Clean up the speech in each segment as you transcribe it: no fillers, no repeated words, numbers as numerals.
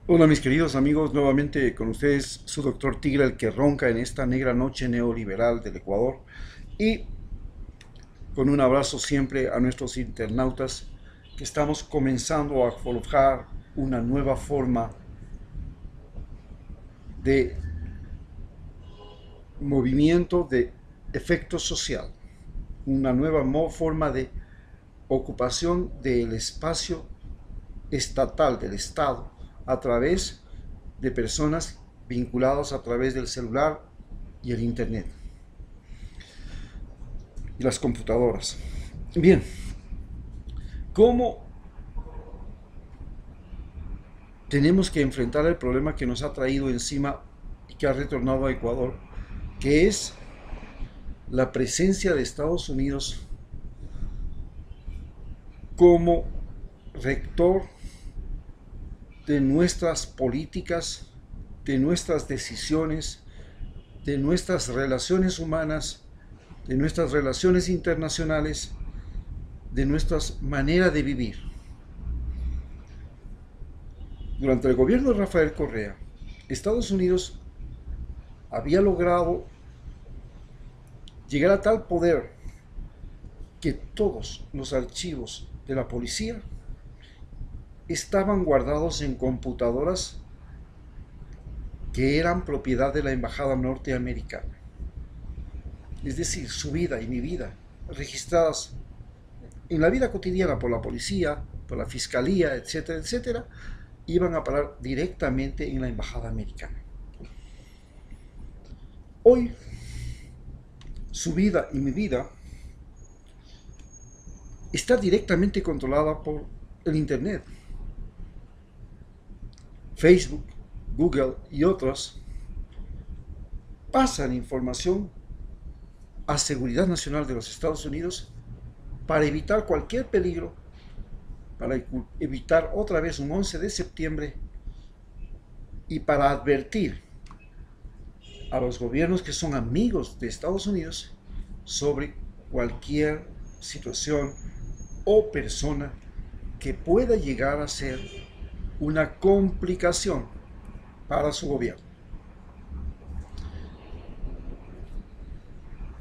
Hola mis queridos amigos, nuevamente con ustedes su doctor Tigre, el que ronca en esta negra noche neoliberal del Ecuador, y con un abrazo siempre a nuestros internautas que estamos comenzando a forjar una nueva forma de movimiento de efecto social, una nueva forma de ocupación del espacio estatal, del Estado, a través de personas vinculadas a través del celular y el Internet y las computadoras. Bien, ¿cómo tenemos que enfrentar el problema que nos ha traído encima y que ha retornado a Ecuador, que es la presencia de Estados Unidos como rector de nuestras políticas, de nuestras decisiones, de nuestras relaciones humanas, de nuestras relaciones internacionales, de nuestra manera de vivir? Durante el gobierno de Rafael Correa, Estados Unidos había logrado llegar a tal poder que todos los archivos de la policía estaban guardados en computadoras que eran propiedad de la embajada norteamericana. Es decir, su vida y mi vida, registradas en la vida cotidiana por la policía, por la fiscalía, etcétera, etcétera, iban a parar directamente en la embajada americana. Hoy, su vida y mi vida está directamente controlada por el Internet. Facebook, Google y otros pasan información a Seguridad Nacional de los Estados Unidos para evitar cualquier peligro, para evitar otra vez un 11 de septiembre y para advertir a los gobiernos que son amigos de Estados Unidos sobre cualquier situación o persona que pueda llegar a ser una complicación para su gobierno.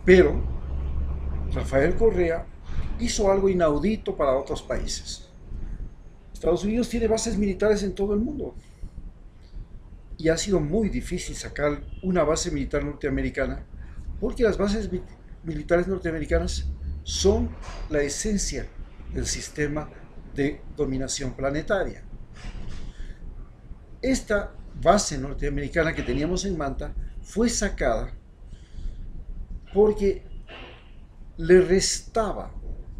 Pero Rafael Correa hizo algo inaudito para otros países. Estados Unidos tiene bases militares en todo el mundo y ha sido muy difícil sacar una base militar norteamericana porque las bases militares norteamericanas son la esencia del sistema de dominación planetaria. Esta base norteamericana que teníamos en Manta fue sacada porque le restaba,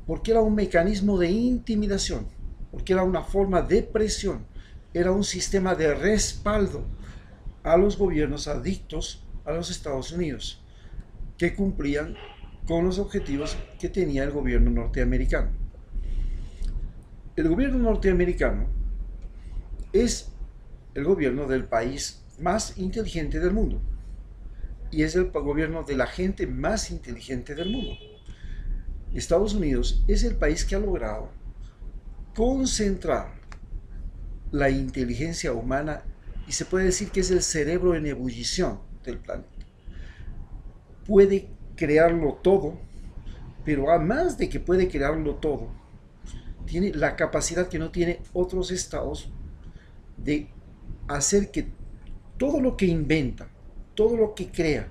porque era un mecanismo de intimidación, porque era una forma de presión, era un sistema de respaldo a los gobiernos adictos a los Estados Unidos, que cumplían con los objetivos que tenía el gobierno norteamericano. El gobierno norteamericano es el gobierno del país más inteligente del mundo y es el gobierno de la gente más inteligente del mundo. Estados Unidos es el país que ha logrado concentrar la inteligencia humana y se puede decir que es el cerebro en ebullición del planeta. Puede crearlo todo, pero además de que puede crearlo todo, tiene la capacidad que no tiene otros estados de hacer que todo lo que inventa, todo lo que crea,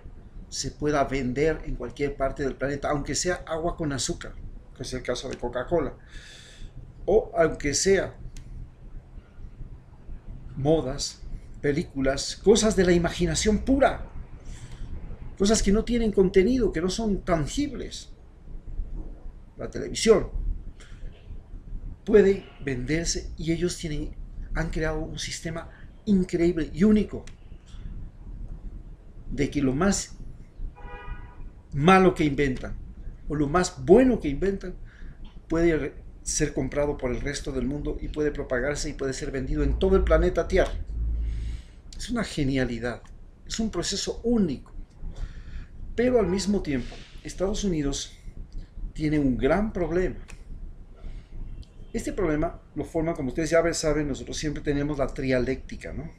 se pueda vender en cualquier parte del planeta, aunque sea agua con azúcar, que es el caso de Coca-Cola, o aunque sea modas, películas, cosas de la imaginación pura, cosas que no tienen contenido, que no son tangibles. La televisión puede venderse y ellos han creado un sistema increíble y único de que lo más malo que inventan o lo más bueno que inventan puede ser comprado por el resto del mundo y puede propagarse y puede ser vendido en todo el planeta Tierra. Es una genialidad, es un proceso único, pero al mismo tiempo Estados Unidos tiene un gran problema Este problema lo forma, como ustedes ya saben, nosotros siempre tenemos la trialéctica, ¿no?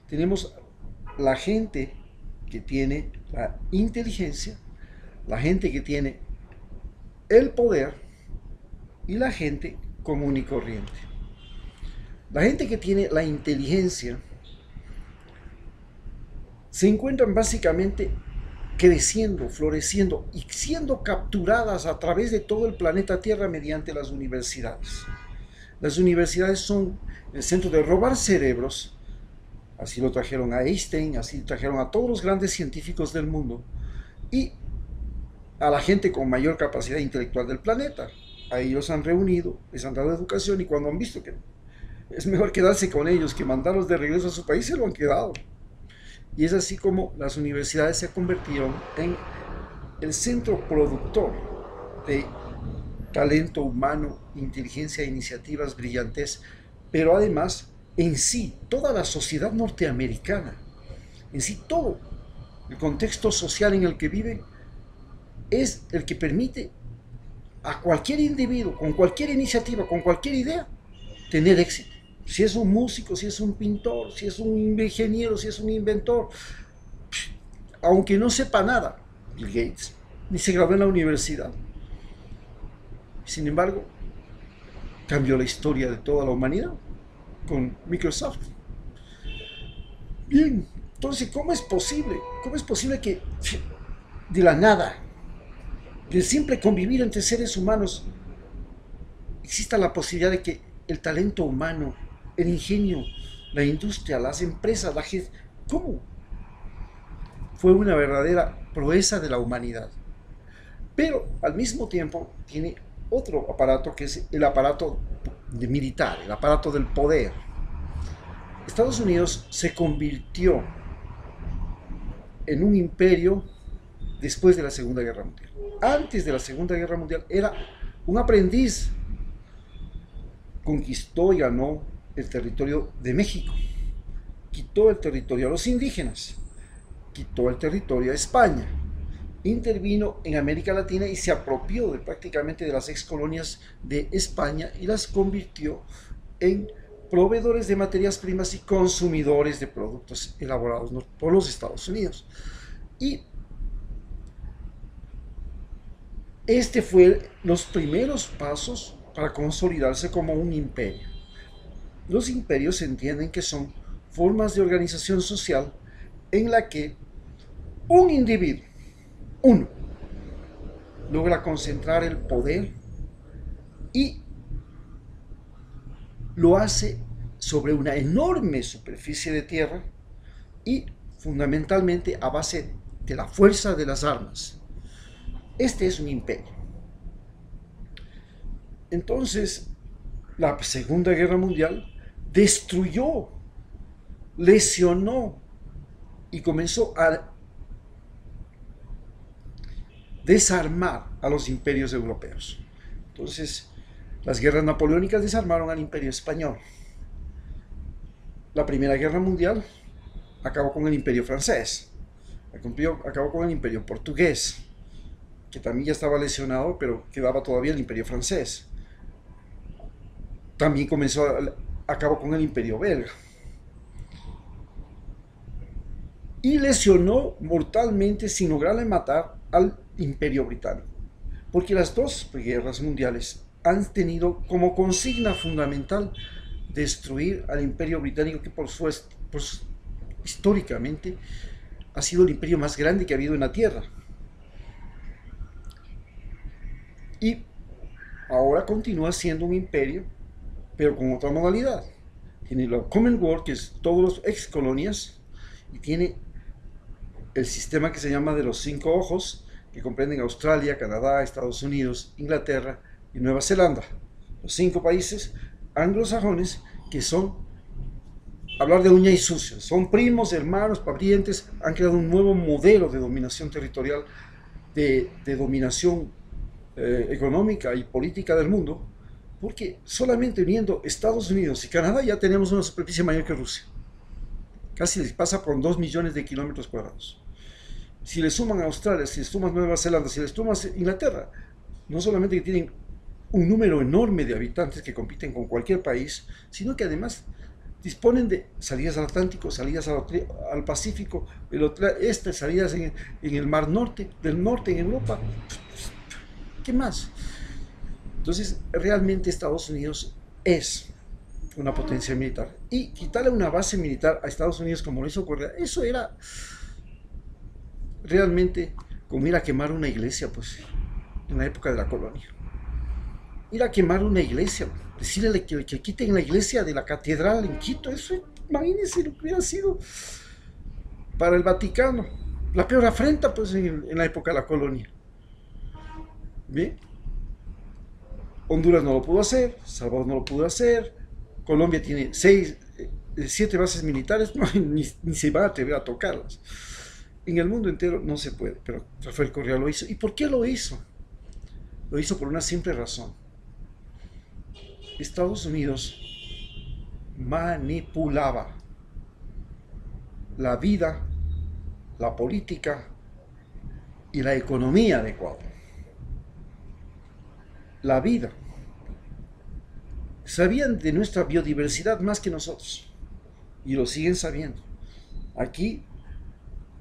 Tenemos la gente que tiene la inteligencia, la gente que tiene el poder y la gente común y corriente. La gente que tiene la inteligencia se encuentran básicamente creciendo, floreciendo y siendo capturadas a través de todo el planeta Tierra mediante las universidades. Las universidades son el centro de robar cerebros. Así lo trajeron a Einstein, así trajeron a todos los grandes científicos del mundo y a la gente con mayor capacidad intelectual del planeta. A ellos han reunido, les han dado educación y cuando han visto que es mejor quedarse con ellos que mandarlos de regreso a su país, se lo han quedado. Y es así como las universidades se convirtieron en el centro productor de talento humano, inteligencia, iniciativas, brillantez, pero además en sí, toda la sociedad norteamericana, en sí todo el contexto social en el que vive, es el que permite a cualquier individuo, con cualquier iniciativa, con cualquier idea, tener éxito. Si es un músico, si es un pintor, si es un ingeniero, si es un inventor, aunque no sepa nada, Bill Gates, ni se graduó en la universidad. Sin embargo, cambió la historia de toda la humanidad con Microsoft. Bien, entonces, ¿cómo es posible? ¿Cómo es posible que de la nada, del simple convivir entre seres humanos, exista la posibilidad de que el talento humano, el ingenio, la industria, las empresas, la gente, ¿cómo? Fue una verdadera proeza de la humanidad. Pero al mismo tiempo tiene otro aparato que es el aparato militar, el aparato del poder. Estados Unidos se convirtió en un imperio después de la Segunda Guerra Mundial. Antes de la Segunda Guerra Mundial era un aprendiz. Conquistó y ganó el territorio de México, quitó el territorio a los indígenas, quitó el territorio a España, intervino en América Latina y se apropió prácticamente de las ex colonias de España y las convirtió en proveedores de materias primas y consumidores de productos elaborados por los Estados Unidos. Y este fue los primeros pasos para consolidarse como un imperio. Los imperios se entienden que son formas de organización social en la que un individuo, uno, logra concentrar el poder y lo hace sobre una enorme superficie de tierra y fundamentalmente a base de la fuerza de las armas. Este es un imperio. Entonces, la Segunda Guerra Mundial destruyó, lesionó y comenzó a desarmar a los imperios europeos. Entonces, las guerras napoleónicas desarmaron al imperio español. La Primera Guerra Mundial acabó con el imperio francés, acabó con el imperio portugués, que también ya estaba lesionado, pero quedaba todavía el imperio francés. También acabó con el imperio belga. Y lesionó mortalmente, sin lograrle matar, al imperio británico. Porque las dos guerras mundiales han tenido como consigna fundamental destruir al imperio británico, que históricamente ha sido el imperio más grande que ha habido en la Tierra. Y ahora continúa siendo un imperio, pero con otra modalidad. Tiene la Commonwealth, que es todas las ex colonias, y tiene el sistema que se llama de los 5 ojos, que comprenden Australia, Canadá, Estados Unidos, Inglaterra y Nueva Zelanda. Los 5 países anglosajones que son, hablar de uña y sucio, son primos, hermanos, parientes, han creado un nuevo modelo de dominación territorial, de dominación económica y política del mundo, porque solamente uniendo Estados Unidos y Canadá ya tenemos una superficie mayor que Rusia. Casi les pasa por 2 millones de kilómetros cuadrados. Si le suman a Australia, si le sumas Nueva Zelanda, si le sumas Inglaterra, no solamente que tienen un número enorme de habitantes que compiten con cualquier país, sino que además disponen de salidas al Atlántico, salidas al Pacífico, salidas en el Mar Norte, del norte en Europa. ¿Qué más? Entonces, realmente Estados Unidos es una potencia militar. Y quitarle una base militar a Estados Unidos como lo hizo Corea, eso era realmente como ir a quemar una iglesia, pues, en la época de la colonia. Ir a quemar una iglesia, decirle que quiten la iglesia de la catedral en Quito, eso, imagínense lo que hubiera sido para el Vaticano. La peor afrenta, pues, en la época de la colonia. Bien. Honduras no lo pudo hacer, Salvador no lo pudo hacer, Colombia tiene 7 bases militares, no, ni se va a atrever a tocarlas. En el mundo entero no se puede, pero Rafael Correa lo hizo. ¿Y por qué lo hizo? Lo hizo por una simple razón. Estados Unidos manipulaba la vida, la política y la economía de Ecuador. La vida. Sabían de nuestra biodiversidad más que nosotros y lo siguen sabiendo. Aquí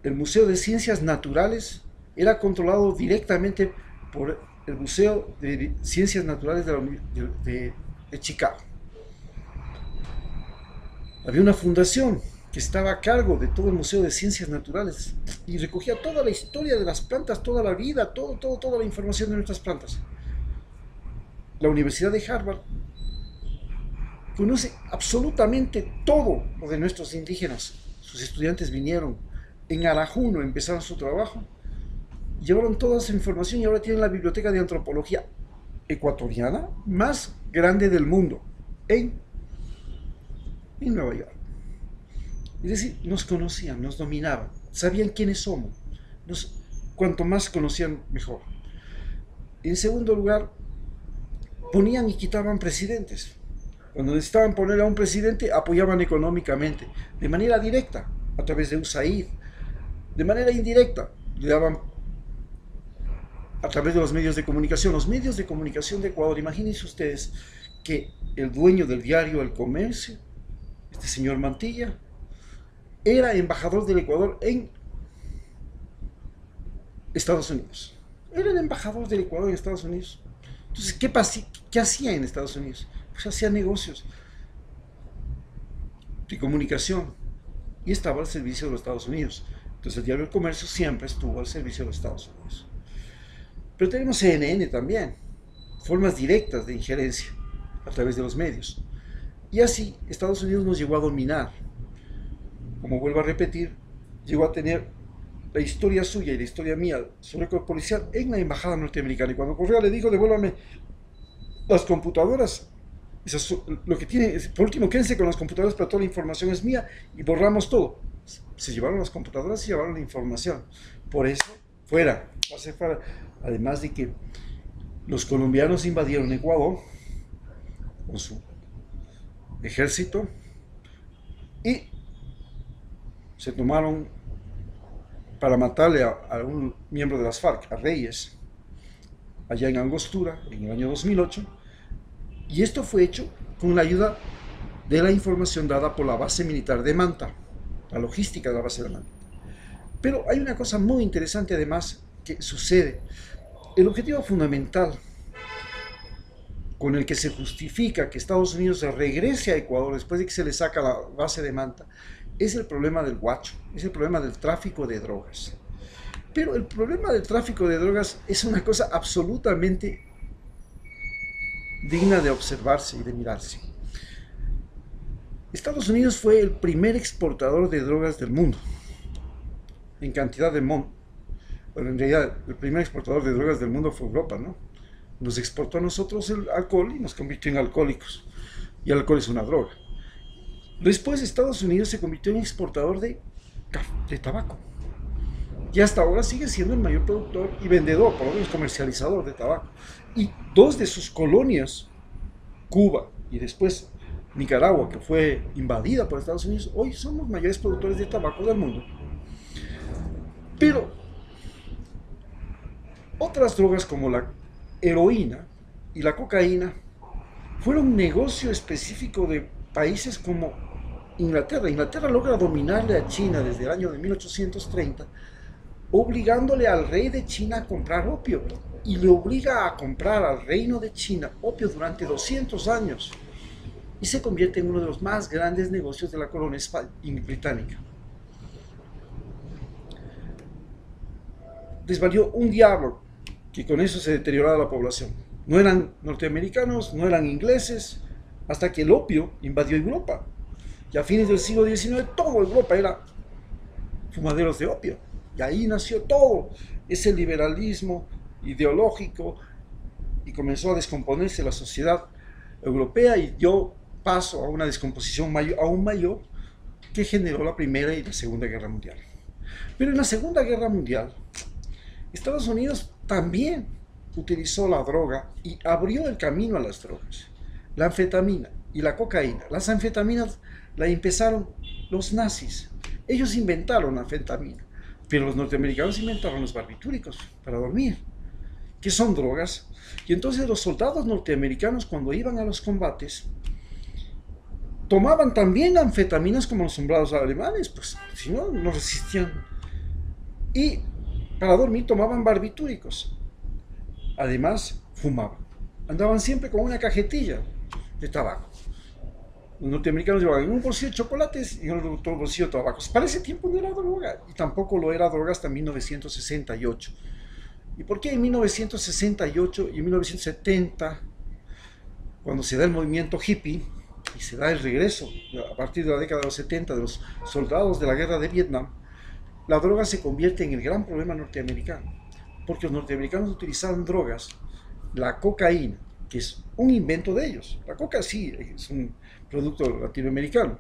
el Museo de Ciencias Naturales era controlado directamente por el Museo de Ciencias Naturales de Chicago. Había una fundación que estaba a cargo de todo el Museo de Ciencias Naturales y recogía toda la historia de las plantas, toda la vida, toda la información de nuestras plantas. La Universidad de Harvard conoce absolutamente todo lo de nuestros indígenas. Sus estudiantes vinieron en Arajuno, empezaron su trabajo, llevaron toda esa información y ahora tienen la biblioteca de antropología ecuatoriana más grande del mundo en Nueva York. Es decir, nos conocían, nos dominaban, sabían quiénes somos. Cuanto más conocían, mejor. En segundo lugar, ponían y quitaban presidentes. Cuando necesitaban poner a un presidente, apoyaban económicamente, de manera directa, a través de USAID. De manera indirecta, le daban a través de los medios de comunicación. Los medios de comunicación de Ecuador, imagínense ustedes que el dueño del diario El Comercio, este señor Mantilla, era embajador del Ecuador en Estados Unidos. Era el embajador del Ecuador en Estados Unidos. Entonces, ¿qué hacía en Estados Unidos? Pues hacía negocios de comunicación y estaba al servicio de los Estados Unidos. Entonces el diario El Comercio siempre estuvo al servicio de los Estados Unidos. Pero tenemos CNN también, formas directas de injerencia a través de los medios. Y así Estados Unidos nos llegó a dominar. Como vuelvo a repetir, llegó a tener la historia suya y la historia mía, su récord policial, en la embajada norteamericana. Y cuando Correa le dijo, devuélvame las computadoras, lo que tiene, por último, quédense con las computadoras, pero toda la información es mía, y borramos todo. Se llevaron las computadoras y llevaron la información. Por eso, fuera. Además de que los colombianos invadieron Ecuador con su ejército y se tomaron para matarle a un miembro de las FARC, a Reyes, allá en Angostura, en el año 2008, y esto fue hecho con la ayuda de la información dada por la base militar de Manta, la logística de la base de Manta. Pero hay una cosa muy interesante además que sucede. El objetivo fundamental con el que se justifica que Estados Unidos regrese a Ecuador después de que se le saca la base de Manta es el problema del huacho, es el problema del tráfico de drogas. Pero el problema del tráfico de drogas es una cosa absolutamente digna de observarse y de mirarse. Estados Unidos fue el primer exportador de drogas del mundo, en cantidad de Bueno, en realidad, el primer exportador de drogas del mundo fue Europa, ¿no? Nos exportó a nosotros el alcohol y nos convirtió en alcohólicos. Y el alcohol es una droga. Después Estados Unidos se convirtió en exportador de tabaco. Y hasta ahora sigue siendo el mayor productor y vendedor, por lo menos comercializador de tabaco. Y dos de sus colonias, Cuba y después Nicaragua, que fue invadida por Estados Unidos, hoy son los mayores productores de tabaco del mundo. Pero otras drogas como la heroína y la cocaína fueron un negocio específico de países como Inglaterra. Inglaterra logra dominarle a China desde el año de 1830, obligándole al rey de China a comprar opio. Y le obliga a comprar al reino de China opio durante 200 años. Y se convierte en uno de los más grandes negocios de la corona británica. Les valió un diablo que con eso se deteriorara la población. No eran norteamericanos, no eran ingleses, hasta que el opio invadió Europa. Y a fines del siglo XIX, toda Europa era fumaderos de opio. Y ahí nació todo ese liberalismo ideológico y comenzó a descomponerse la sociedad europea y dio paso a una descomposición aún mayor que generó la Primera y la Segunda Guerra Mundial. Pero en la Segunda Guerra Mundial, Estados Unidos también utilizó la droga y abrió el camino a las drogas. La anfetamina y la cocaína. Las anfetaminas la empezaron los nazis. Ellos inventaron la anfetamina, pero los norteamericanos inventaron los barbitúricos para dormir, que son drogas. Y entonces los soldados norteamericanos, cuando iban a los combates, tomaban también anfetaminas como los soldados alemanes, pues si no, no resistían. Y para dormir tomaban barbitúricos. Además, fumaban. Andaban siempre con una cajetilla de tabaco. Los norteamericanos llevaban en un bolsillo chocolates y en otro bolsillo tabacos. Para ese tiempo no era droga, y tampoco lo era droga hasta 1968. ¿Y por qué en 1968 y en 1970, cuando se da el movimiento hippie y se da el regreso a partir de la década de los 70 de los soldados de la guerra de Vietnam, la droga se convierte en el gran problema norteamericano? Porque los norteamericanos utilizaban drogas, la cocaína, que es un invento de ellos. La coca sí es un producto latinoamericano,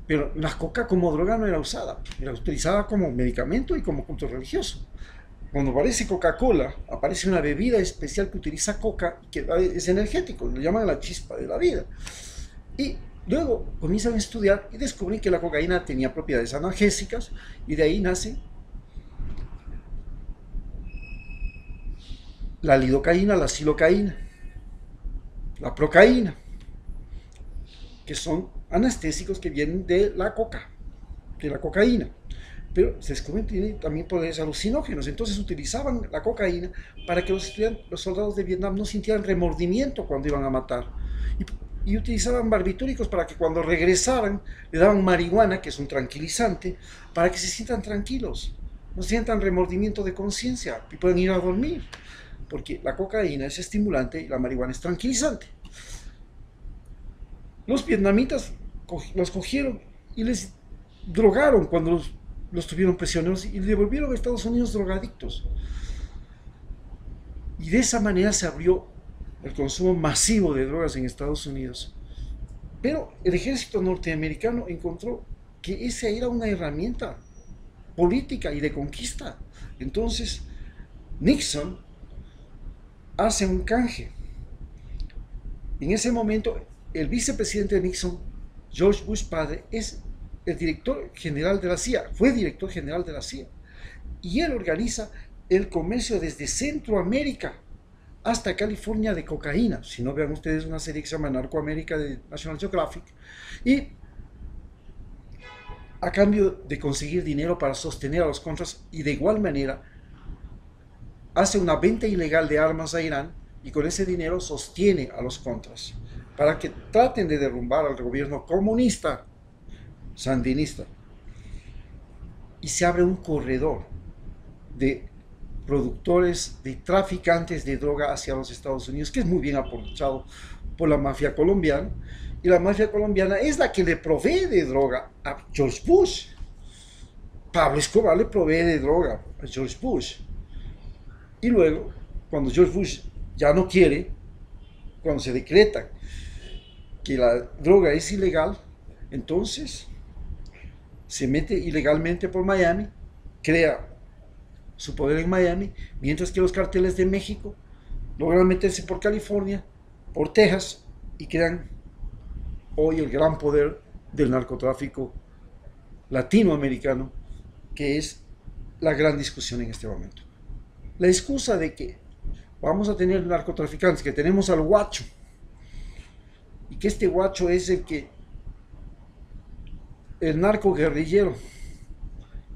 pero la coca como droga no era usada, era utilizada como medicamento y como culto religioso. Cuando aparece Coca-Cola, aparece una bebida especial que utiliza coca, que es energético, lo llaman la chispa de la vida. Y luego comienzan a estudiar y descubren que la cocaína tenía propiedades analgésicas, y de ahí nace la lidocaína, la silocaína, la procaína, que son anestésicos que vienen de la coca, de la cocaína. Pero se descubre que tiene también poderes alucinógenos. Entonces utilizaban la cocaína para que los soldados de Vietnam no sintieran remordimiento cuando iban a matar. Y utilizaban barbitúricos para que cuando regresaran le daban marihuana, que es un tranquilizante, para que se sientan tranquilos, no sientan remordimiento de conciencia y puedan ir a dormir. Porque la cocaína es estimulante y la marihuana es tranquilizante. Los vietnamitas los cogieron y les drogaron cuando los tuvieron prisioneros y devolvieron a Estados Unidos drogadictos. Y de esa manera se abrió el consumo masivo de drogas en Estados Unidos. Pero el ejército norteamericano encontró que esa era una herramienta política y de conquista. Entonces, Nixon hace un canje. En ese momento, el vicepresidente de Nixon, George Bush padre, es el director general de la CIA, fue director general de la CIA, y él organiza el comercio desde Centroamérica hasta California de cocaína. Si no, vean ustedes una serie que se llama Narcoamérica de National Geographic, y a cambio de conseguir dinero para sostener a los contras, y de igual manera hace una venta ilegal de armas a Irán, y con ese dinero sostiene a los contras para que traten de derrumbar al gobierno comunista sandinista. Y se abre un corredor de productores, de traficantes de droga hacia los Estados Unidos, que es muy bien aprovechado por la mafia colombiana. Y la mafia colombiana es la que le provee de droga a George Bush. Pablo Escobar le provee de droga a George Bush. Y luego, cuando George Bush ya no quiere, cuando se decreta que la droga es ilegal, entonces se mete ilegalmente por Miami, crea su poder en Miami, mientras que los carteles de México logran meterse por California, por Texas, y crean hoy el gran poder del narcotráfico latinoamericano, que es la gran discusión en este momento. La excusa de que vamos a tener narcotraficantes, que tenemos al Guacho, y que este Guacho es el narco guerrillero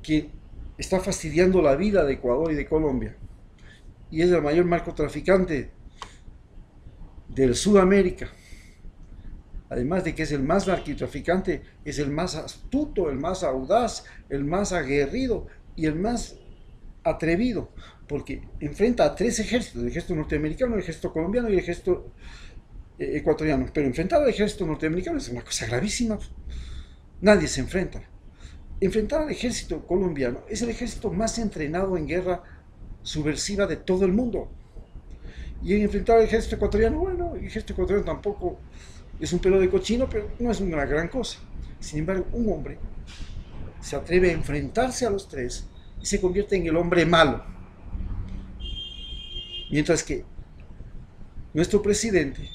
que está fastidiando la vida de Ecuador y de Colombia, y es el mayor narcotraficante del Sudamérica. Además de que es el más narcotraficante, es el más astuto, el más audaz, el más aguerrido y el más atrevido, porque enfrenta a tres ejércitos: el ejército norteamericano, el ejército colombiano y el ejército ecuatoriano. Pero enfrentar al ejército norteamericano es una cosa gravísima. Nadie se enfrenta. Enfrentar al ejército colombiano es el ejército más entrenado en guerra subversiva de todo el mundo. Y en enfrentar al ejército ecuatoriano, bueno, el ejército ecuatoriano tampoco es un pelo de cochino, pero no es una gran cosa. Sin embargo, un hombre se atreve a enfrentarse a los tres y se convierte en el hombre malo. Mientras que nuestro presidente,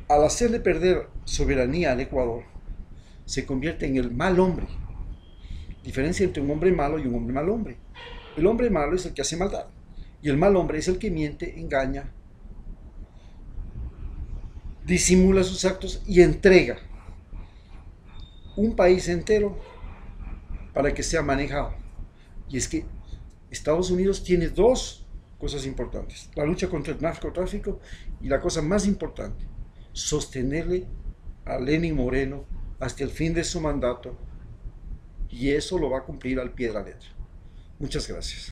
al hacerle perder soberanía al Ecuador, se convierte en el mal hombre. Diferencia entre un hombre malo y un hombre mal hombre. El hombre malo es el que hace maldad, y el mal hombre es el que miente, engaña, disimula sus actos y entrega un país entero para que sea manejado. Y es que Estados Unidos tiene dos cosas importantes: la lucha contra el narcotráfico, y la cosa más importante, sostenerle a Lenín Moreno hasta el fin de su mandato, y eso lo va a cumplir al pie de la letra. Muchas gracias.